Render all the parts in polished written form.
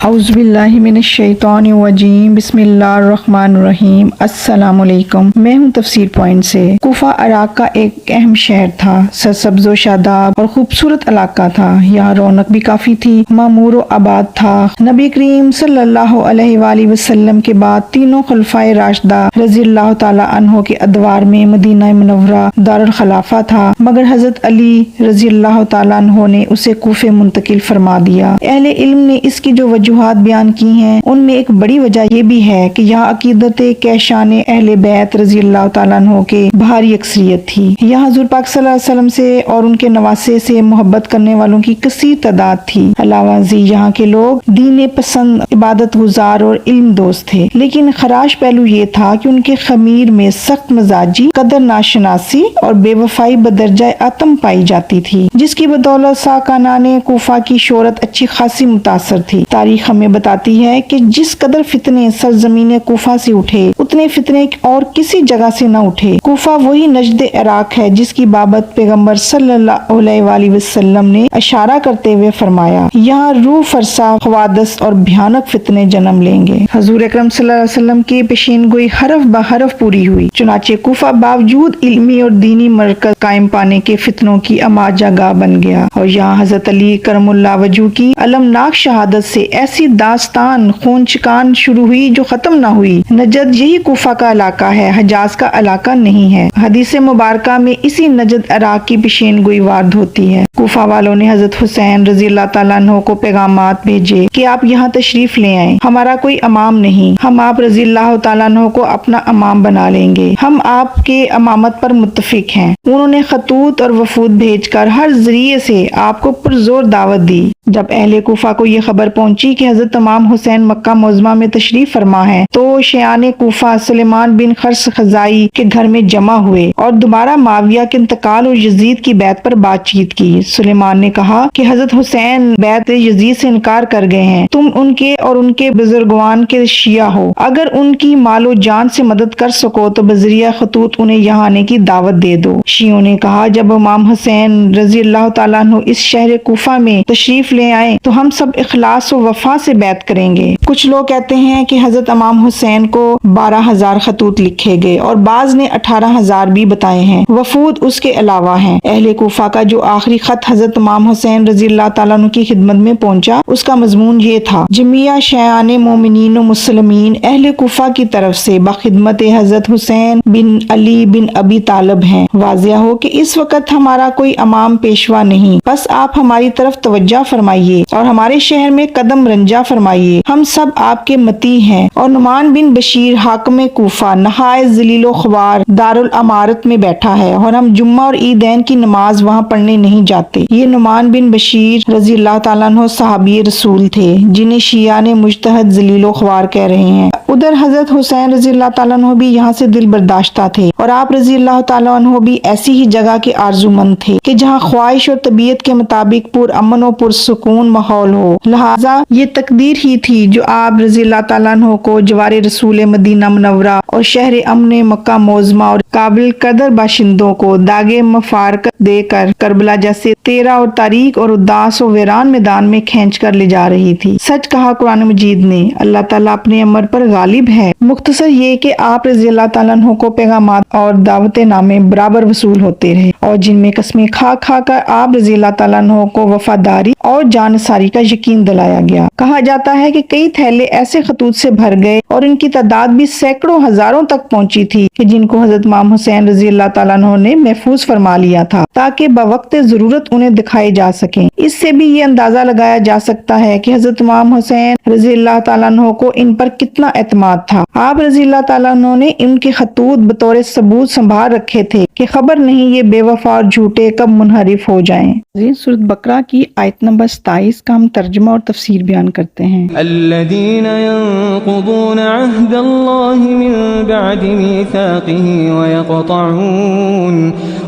اعوذ باللہ من الشیطان الرجیم بسم اللہ الرحمن الرحیم۔ السلام علیکم، میں ہوں تفسیر پوائنٹ سے۔ کوفہ عراق کا ایک اہم شہر تھا، سرسبز و شاداب اور خوبصورت علاقہ تھا۔ یہاں رونق بھی کافی تھی، معمور و آباد تھا۔ نبی کریم صلی اللہ علیہ وآلہ وسلم کے بعد تینوں خلفائے راشدہ رضی اللہ تعالی عنہ کے ادوار میں مدینہ منورہ دارالخلافہ تھا، مگر حضرت علی رضی اللہ تعالی عنہ نے اسے کوفے منتقل فرما دیا۔ اہل علم نے اس کی جو وجوہات بیان کی ہیں، ان میں ایک بڑی وجہ یہ بھی ہے کہ یہاں عقیدت کہشان اہل بیت رضی اللہ تعالیٰ عنہ کے بھاری اکثریت تھی۔ یہاں حضور پاک صلی اللہ علیہ وسلم سے اور ان کے نواسے سے محبت کرنے والوں کی کثیر تعداد تھی۔ علاوہ ازیں یہاں کے لوگ دین پسند، عبادت گزار اور علم دوست تھے، لیکن خراش پہلو یہ تھا کہ ان کے خمیر میں سخت مزاجی، قدر ناشناسی اور بے وفائی بدرجہ اتم پائی جاتی تھی، جس کی بدولت ساکنان کوفہ کی شہرت اچھی خاصی متاثر تھی۔ تاریخ ہمیں بتاتی ہے کہ جس قدر فتنے سرزمین کوفہ سے اٹھے، اتنے فتنے اور کسی جگہ سے نہ اٹھے۔ کوفہ وہی نجد عراق ہے جس کی بابت پیغمبر صلی اللہ علیہ وآلہ وسلم نے اشارہ کرتے ہوئے فرمایا، یہاں روح فرسا حوادث اور بھیانک فتنے جنم لیں گے۔ حضور اکرم صلی اللہ علیہ وسلم کی پیشین گوئی حرف بحرف پوری ہوئی، چنانچہ کوفہ باوجود علمی اور دینی مرکز قائم پانے کے فتنوں کی اماجہ گاہ بن گیا، اور یہاں حضرت علی کرم اللہ وجہہ کی المناک شہادت سے ایسی داستان خون چکان شروع ہوئی جو ختم نہ ہوئی۔ نجد یہی کوفہ کا علاقہ ہے، حجاز کا علاقہ نہیں ہے۔ حدیث مبارکہ میں اسی نجد عراق کی پیشین گوئی وارد ہوتی ہے۔ کوفہ والوں نے حضرت حسین رضی اللہ تعالیٰ عنہ کو پیغامات بھیجے کہ آپ یہاں تشریف لے آئیں، ہمارا کوئی امام نہیں، ہم آپ رضی اللہ تعالیٰ عنہ کو اپنا امام بنا لیں گے، ہم آپ کے امامت پر متفق ہیں۔ انہوں نے خطوط اور وفود بھیج کر ہر ذریعے سے آپ کو پرزور دعوت دی۔ جب اہل کوفہ کو یہ خبر پہنچی کہ حضرت امام حسین مکہ معظمہ میں تشریف فرما ہے، تو شیعان کوفہ سلیمان بن خرش خزائی کے گھر میں جمع ہوئے اور دوبارہ معاویہ کے انتقال اور یزید کی بیعت پر بات چیت کی۔ سلیمان نے کہا کہ حضرت حسین بیعت یزید سے انکار کر گئے ہیں، تم ان کے اور ان کے بزرگوان کے شیعہ ہو، اگر ان کی مال و جان سے مدد کر سکو تو بذریعہ خطوط انہیں یہاں آنے کی دعوت دے دو۔ شیعوں نے کہا، جب امام حسین رضی اللہ تعالیٰ عنہ اس شہر کوفہ میں تشریف لے آئے تو ہم سب اخلاص و وفا سے بیعت کریں گے۔ کچھ لوگ کہتے ہیں کہ حضرت امام حسین کو 12,000 خطوط لکھے گئے اور بعض نے 18,000 بھی بتائے ہیں۔ وفود اس کے علاوہ ہیں۔ اہل کوفہ کا جو آخری خط حضرت امام حسین رضی اللہ تعالیٰ عنہ کی خدمت میں پہنچا، اس کا مضمون یہ تھا، جمیع شیعان مومنین و مسلمین اہل کوفہ کی طرف سے بخدمت حضرت حسین بن علی بن ابی طالب ہیں۔ واضح ہو کہ اس وقت ہمارا کوئی امام پیشوا نہیں، بس آپ ہماری طرف توجہ فرمائیے اور ہمارے شہر میں قدم رنجہ فرمائیے، ہم سب آپ کے متی ہیں۔ اور نعمان بن بشیر حاکم کوفہ نہایت ذلیل و خوار دارالامارت میں بیٹھا ہے، اور ہم جمعہ اور عیدین کی نماز وہاں پڑھنے نہیں جاتے۔ یہ نعمان بن بشیر رضی اللہ تعالیٰ عنہ صحابی رسول تھے، جنہیں شیعہ نے مجتہد ذلیل و خوار کہہ رہے ہیں۔ ادھر حضرت حسین رضی اللہ تعالیٰ عنہ بھی یہاں سے دل برداشتہ تھے، اور آپ رضی اللہ تعالیٰ عنہ بھی ایسی ہی جگہ کے آرزومند تھے کہ جہاں خواہش اور طبیعت کے مطابق پر امن و پرسکون ماحول ہو۔ لہٰذا یہ تقدیر ہی تھی جو آپ رضی اللہ تعالیٰ عنہ کو جوار رسول مدینہ منورہ اور شہر امن مکہ معظمہ اور قابل قدر باشندوں کو داغ مفارقت دے کر کربلا جیسے تیرا اور تاریک اور اداس و ویران میدان میں کھینچ کر لے جا رہی تھی۔ سچ کہا قرآن مجید نے، اللہ تعالیٰ اپنے امر پر غالب ہے۔ مختصر یہ کہ آپ رضی اللہ تعالیٰ عنہ کو پیغامات اور دعوت نامے برابر وصول ہوتے رہے، اور جن میں قسمیں کھا کھا کر آپ رضی اللہ تعالیٰ عنہ کو وفاداری اور جانثاری کا یقین دلایا گیا۔ کہا جاتا ہے کہ کئی تھیلے ایسے خطوط سے بھر گئے اور ان کی تعداد بھی سینکڑوں ہزاروں تک پہنچی تھی کہ جن کو حضرت امام حسین رضی اللہ تعالیٰ عنہ نے محفوظ فرما لیا تھا تاکہ بوقت ضرورت انہیں دکھائے جا سکیں۔ اس سے بھی یہ اندازہ لگایا جا سکتا ہے کہ حضرت امام حسین رضی اللہ تعالیٰ عنہ کو ان پر کتنا اعتماد تھا۔ آپ رضی اللہ تعالیٰ عنہ نے ان کے خطوط بطور ثبوت سنبھال رکھے تھے کہ خبر نہیں یہ بے وفا اور جھوٹے کب منحرف ہو جائیں۔ سورۃ بقرہ کی آیت نمبر 27 کا ہم ترجمہ اور تفسیر بیان کرتے ہیں۔ الذين ينقضون عهد الله من بعد ميثاقه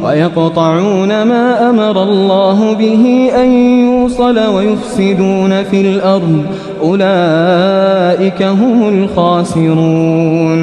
ويقطعون ما أمر الله به أن يوصل ويفسدون في الأرض أولئك هم الخاسرون۔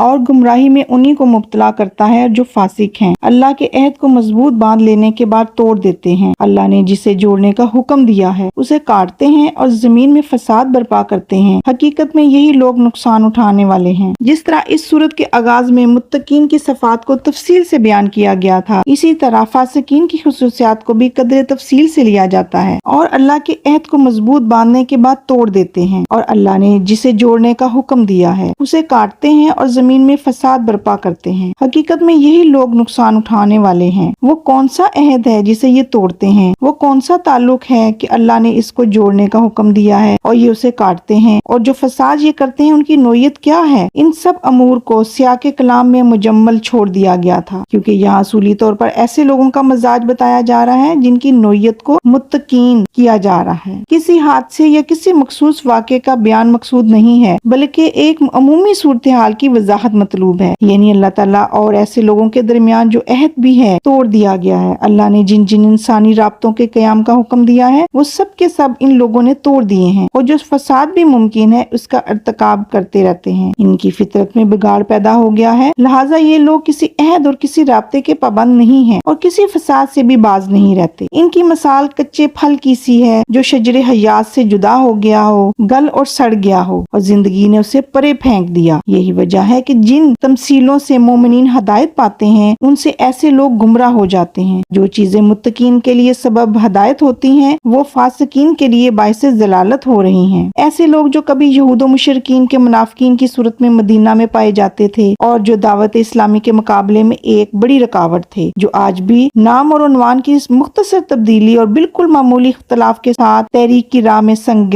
اور گمراہی میں انہی کو مبتلا کرتا ہے جو فاسق ہیں، اللہ کے عہد کو مضبوط باندھ لینے کے بعد توڑ دیتے ہیں۔ اللہ نے جسے جوڑنے کا حکم دیا ہے اسے کاٹتے ہیں اور زمین میں فساد برپا کرتے ہیں، حقیقت میں یہی لوگ نقصان اٹھانے والے ہیں۔ جس طرح اس سورت کے آغاز میں متقین کی صفات کو تفصیل سے بیان کیا گیا تھا، اسی طرح فاسقین کی خصوصیات کو بھی قدر تفصیل سے لیا جاتا ہے، اور اللہ کے عہد کو مضبوط باندھنے کے بعد توڑ دیتے ہیں، اور اللہ نے جسے جوڑنے کا حکم دیا ہے اسے کاٹتے ہیں اور زمین میں فساد برپا کرتے ہیں، حقیقت میں یہی لوگ نقصان اٹھانے والے ہیں۔ وہ کون سا عہد ہے جسے یہ توڑتے ہیں؟ وہ کون سا تعلق ہے کہ اللہ نے اس کو جوڑنے کا حکم دیا ہے اور یہ اسے کاٹتے ہیں، اور جو فساد یہ کرتے ہیں ان کی نوعیت کیا ہے؟ ان سب امور کو سیاق کلام میں مجمل چھوڑ دیا گیا تھا، کیونکہ یہاں اصولی طور پر ایسے لوگوں کا مزاج بتایا جا رہا ہے جن کی نوعیت کو متقین کیا جا رہا ہے۔ کسی حادثے یا کسی مخصوص واقعے کا بیان مقصود نہیں ہے، بلکہ ایک عمومی صورتحال کی وضاحت مطلوب ہے، یعنی اللہ تعالیٰ اور ایسے لوگوں کے درمیان جو عہد بھی ہے توڑ دیا گیا ہے۔ اللہ نے جن جن انسانی رابطوں کے قیام کا حکم دیا ہے وہ سب کے سب ان لوگوں نے توڑ دیے ہیں، اور جو فساد بھی ممکن ہے اس کا ارتکاب کرتے رہتے ہیں۔ ان کی فطرت میں بگاڑ پیدا ہو گیا ہے، لہٰذا یہ لوگ کسی عہد اور کسی رابطے کے پابند نہیں ہیں اور کسی فساد سے بھی باز نہیں رہتے۔ ان کی مثال کچے پھل کی سی ہے جو شجر حیات سے جدا ہو گیا ہو، گل اور سڑ گیا ہو اور زندگی نے اسے پرے پھینک دیا۔ یہی وجہ ہے کہ جن تمثیلوں سے مومنین ہدایت پاتے ہیں ان سے ایسے لوگ گمراہ ہو جاتے ہیں۔ جو چیزیں متقین کے لیے سبب ہدایت ہوتی ہیں وہ فاسقین کے لیے باعث ضلالت ہو رہی ہیں۔ ایسے لوگ جو کبھی یہود و مشرکین کے منافقین کی صورت میں مدینہ میں پائے جاتے تھے اور جو دعوت اسلامی کے مقابلے میں ایک بڑی رکاوٹ تھے، جو آج بھی نام اور عنوان کی اس مختصر تبدیلی اور بالکل معمولی اختلاف کے ساتھ تحریک کی راہ میں سنگ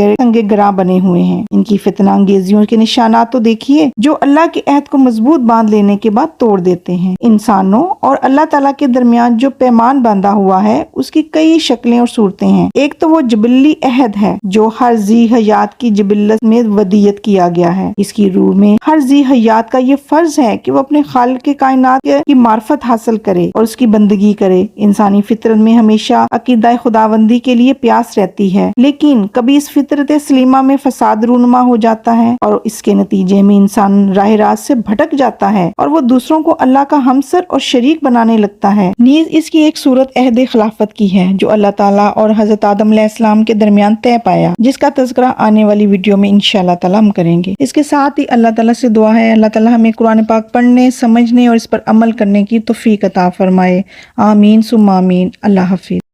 گراں بنے ہوئے ہیں، ان کی فتنہ انگیزیوں کے نشانات تو دیکھیے جو اللہ کے عہد کو مضبوط باندھ لینے کے بعد توڑ دیتے ہیں۔ انسانوں اور اللہ تعالیٰ کے درمیان جو پیمان باندھا ہوا ہے اس کی کئی شکلیں اور صورتیں ہیں۔ ایک تو وہ جبلی عہد ہے جو ہر ذی حیات کی جبلت میں ودیت کیا گیا ہے۔ اس کی روح میں ہر ذی حیات کا یہ فرض ہے کہ وہ اپنے خالق کے کائنات کی معرفت حاصل کرے اور اس کی بندگی کرے۔ انسانی فطرت میں ہمیشہ عقیدہ خداوندی کے لیے پیاس رہتی ہے، لیکن کبھی اس فطرت سلیمہ میں فساد رونما ہو جاتا ہے اور اس کے نتیجے میں انسان راہ راست سے بھٹک جاتا ہے اور وہ دوسروں کو اللہ کا ہمسر اور شریک بنانے لگتا ہے۔ نیز اس کی ایک صورت عہد خلافت کی ہے جو اللہ تعالیٰ اور حضرت آدم علیہ السلام کے درمیان طے پایا، جس کا تذکرہ آنے والی ویڈیو میں انشاءاللہ تعالیٰ ہم کریں گے۔ اس کے ساتھ ہی اللہ تعالیٰ سے دعا ہے اللہ تعالیٰ ہمیں قرآن پاک پڑھنے، سمجھنے اور اس پر عمل کرنے کی توفیق عطا فرمائے۔ آمین ثم آمین۔ اللہ حافظ۔